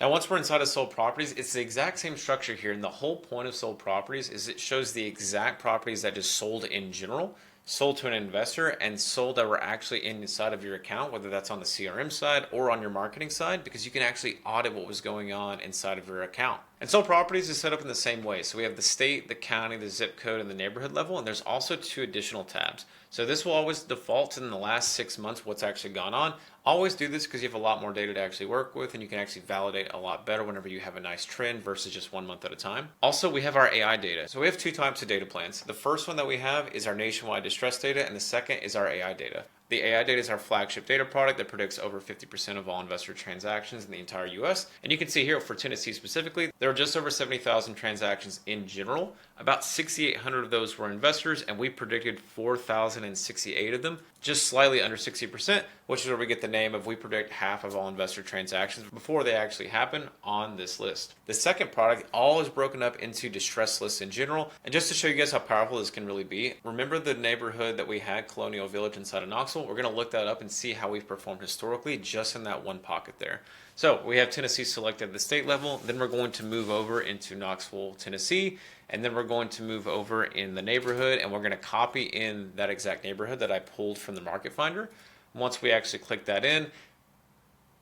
Now, once we're inside of sold properties, it's the exact same structure here. And the whole point of sold properties is it shows the exact properties that just sold in general, sold to an investor, and sold that were actually inside of your account, whether that's on the CRM side or on your marketing side, because you can actually audit what was going on inside of your account. And sold properties is set up in the same way. So we have the state, the county, the zip code, and the neighborhood level, and there's also 2 additional tabs. So this will always default in the last 6 months what's actually gone on. Always do this because you have a lot more data to actually work with, and you can actually validate a lot better whenever you have a nice trend versus just 1 month at a time. Also, we have our AI data. So we have 2 types of data plans. The first one that we have is our nationwide distress data, and the second is our AI data. The AI data is our flagship data product that predicts over 50% of all investor transactions in the entire US. And you can see here for Tennessee specifically, there are just over 70,000 transactions in general. About 6,800 of those were investors, and we predicted 4,068 of them, just slightly under 60%, which is where we get the name of we predict half of all investor transactions before they actually happen on this list. The second product all is broken up into distress lists in general. And just to show you guys how powerful this can really be, remember the neighborhood that we had, Colonial Village inside of Knoxville? We're going to look that up and see how we've performed historically just in that one pocket there. So we have Tennessee selected at the state level, then we're going to move over into Knoxville, Tennessee, and then we're going to move over in the neighborhood, and we're going to copy in that exact neighborhood that I pulled from the Market Finder. Once we actually click that in,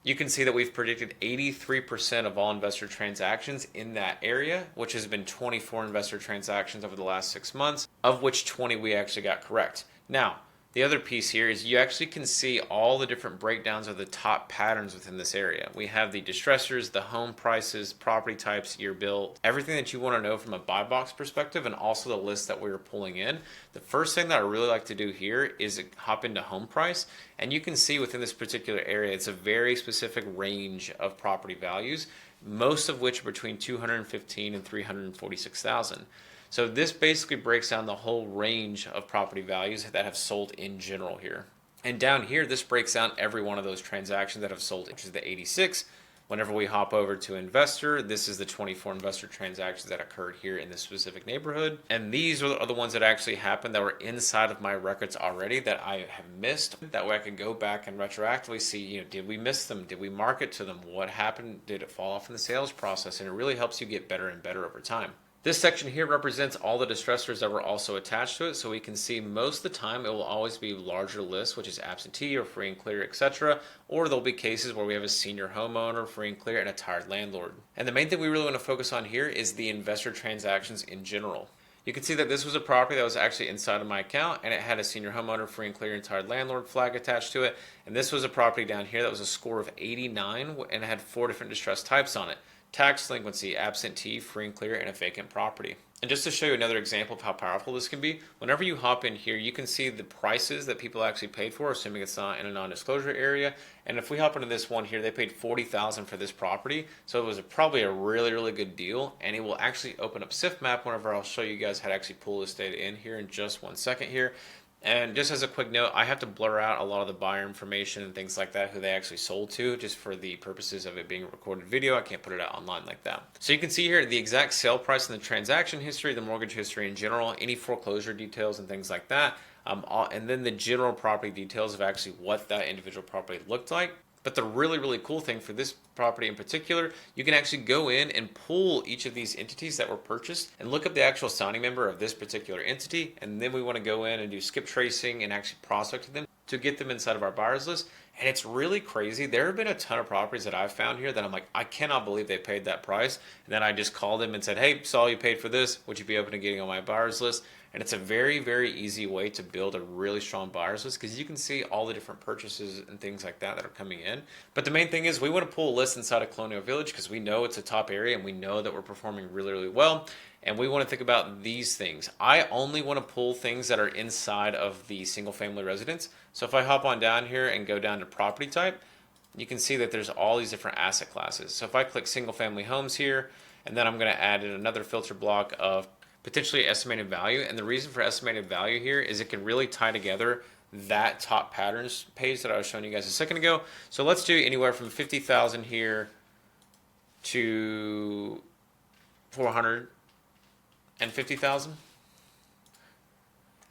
you can see that we've predicted 83% of all investor transactions in that area, which has been 24 investor transactions over the last 6 months, of which 20 we actually got correct. Now, the other piece here is you actually can see all the different breakdowns of the top patterns within this area. We have the distressors, the home prices, property types, year built, everything that you want to know from a buy box perspective, and also the list that we are pulling in. The first thing that I really like to do here is hop into home price, and you can see within this particular area, it's a very specific range of property values, most of which are between 215 and 346,000. So this basically breaks down the whole range of property values that have sold in general here. And down here, this breaks down every one of those transactions that have sold, which is the 86. Whenever we hop over to investor, this is the 24 investor transactions that occurred here in this specific neighborhood. And these are the ones that actually happened that were inside of my records already that I have missed. That way I can go back and retroactively see, did we miss them? Did we market to them? What happened? Did it fall off in the sales process? And it really helps you get better and better over time. This section here represents all the distressors that were also attached to it, so we can see most of the time it will always be larger lists, which is absentee or free and clear, etc. Or there'll be cases where we have a senior homeowner, free and clear, and a tired landlord. And the main thing we really want to focus on here is the investor transactions in general. You can see that this was a property that was actually inside of my account, and it had a senior homeowner, free and clear, and tired landlord flag attached to it. And this was a property down here that was a score of 89, and it had 4 different distress types on it: tax delinquency, absentee, free and clear, and a vacant property. And just to show you another example of how powerful this can be, whenever you hop in here, you can see the prices that people actually paid for, assuming it's not in a non-disclosure area. And if we hop into this one here, they paid $40,000 for this property. So it was probably a really, really good deal. And it will actually open up SIFMAP whenever I'll show you guys how to actually pull this data in here in just 1 second here. And just as a quick note, I have to blur out a lot of the buyer information and things like that, who they actually sold to, just for the purposes of it being a recorded video. I can't put it out online like that. So you can see here the exact sale price and the transaction history, the mortgage history in general, any foreclosure details and things like that. And then the general property details of actually what that individual property looked like. But the really, really cool thing for this property in particular, you can actually go in and pull each of these entities that were purchased and look up the actual signing member of this particular entity. And then we want to go in and do skip tracing and actually prospect them to get them inside of our buyers list. And it's really crazy. There have been a ton of properties that I've found here that I'm like, I cannot believe they paid that price. And then I just called them and said, hey, saw you paid for this. Would you be open to getting on my buyers list? And it's a very, very easy way to build a really strong buyers list because you can see all the different purchases and things like that that are coming in. But the main thing is we want to pull a list inside of Colonial Village because we know it's a top area and we know that we're performing really, really well. And we want to think about these things. I only want to pull things that are inside of the single family residence. So if I hop on down here and go down to property type, you can see that there's all these different asset classes. So if I click single family homes here, and then I'm going to add in another filter block of potentially estimated value. And the reason for estimated value here is it can really tie together that top patterns page that I was showing you guys a second ago. So let's do anywhere from 50,000 here to 450,000.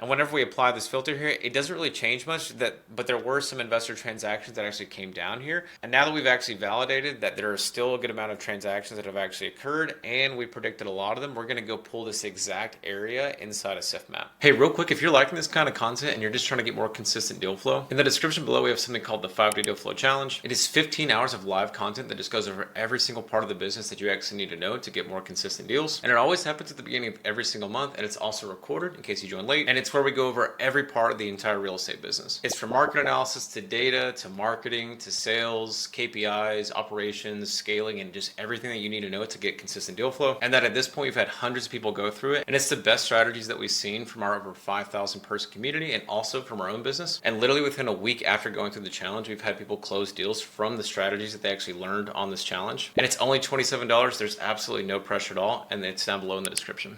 And whenever we apply this filter here, it doesn't really change much, but there were some investor transactions that actually came down here. And now that we've actually validated that there are still a good amount of transactions that have actually occurred, and we predicted a lot of them, we're gonna go pull this exact area inside of SIFMap. Hey, real quick, if you're liking this kind of content and you're just trying to get more consistent deal flow, in the description below we have something called the 5-Day Deal Flow Challenge. It is 15 hours of live content that just goes over every single part of the business that you actually need to know to get more consistent deals. And it always happens at the beginning of every single month, and it's also recorded in case you join late. And it's where we go over every part of the entire real estate business. It's from market analysis to data to marketing to sales, KPIs, operations, scaling, and just everything that you need to know to get consistent deal flow. And that at this point, we've had hundreds of people go through it. And it's the best strategies that we've seen from our over 5,000 person community and also from our own business. And literally within a week after going through the challenge, we've had people close deals from the strategies that they actually learned on this challenge. And it's only $27. There's absolutely no pressure at all. And it's down below in the description.